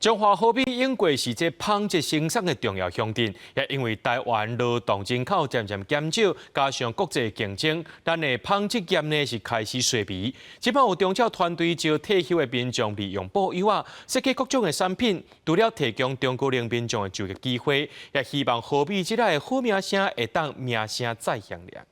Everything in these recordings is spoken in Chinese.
中华好比永过是这纺织生产的重要乡镇，也因为台湾劳动人口渐渐减少，加上国际竞争，咱的纺织业呢是开始衰微。即摆有中小团队招退休的民众利用保优啊，设计各种的产品，除了提供中高龄民众的就业机会，也希望好比即个好名声会当名声再响亮。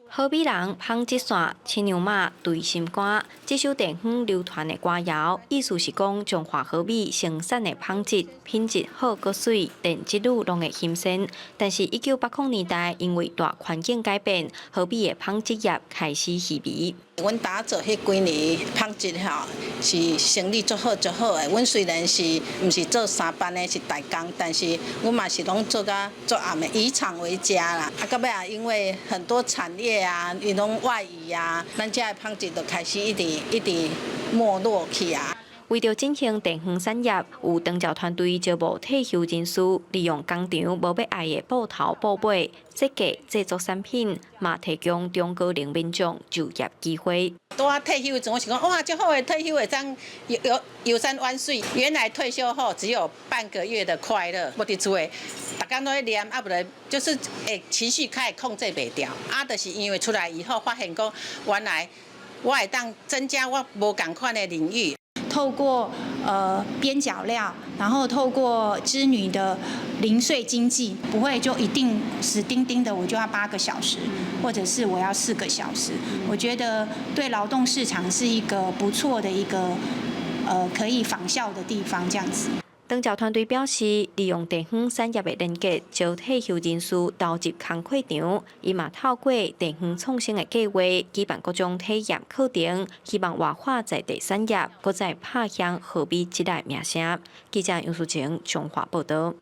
好比人纺织线、亲娘妈对心肝，这首地方流传的歌谣，意思是讲中华好米生产的纺织品质好个水，连织女拢会欣赏。但是1980年代因为大环境改变，好米的纺织业开始稀微。阮打做迄几年纺织吼，是生意足好足好的。阮虽然是毋是做三班的，是大工，但是阮嘛是拢做甲足暗的，以厂为家啦。啊，到尾啊，因为很多产业啊，伊拢外移啊，咱遮的纺织就开始一直没落去啊。为着振兴地方产业，有长照团队招募退休人士，利用工厂无要爱的布头布尾设计制作产品，嘛提供中高龄民众就业机会。拄啊退休阵，我想讲哇，足好诶，退休会当游山玩水。原来退休后只有半个月的快乐，我伫厝诶，逐工都在念，啊不然就是情绪开始控制袂掉。啊，就是因为出来以后发现讲，原来我会当增加我无共款的领域。透过边角料，然后透过织女的零碎经济，不会就一定死钉钉的我就要8个小时，或者是我要4个小时。我觉得对劳动市场是一个不错的一个可以仿效的地方，这样子。长照团队表示，利用地方产业的连结，招退休人士投入工课场。伊嘛透过地方创新的计划，举办各种体验课程，希望活化在地产业，搁再拍响好比这个名声。记者杨淑晴，中华报道。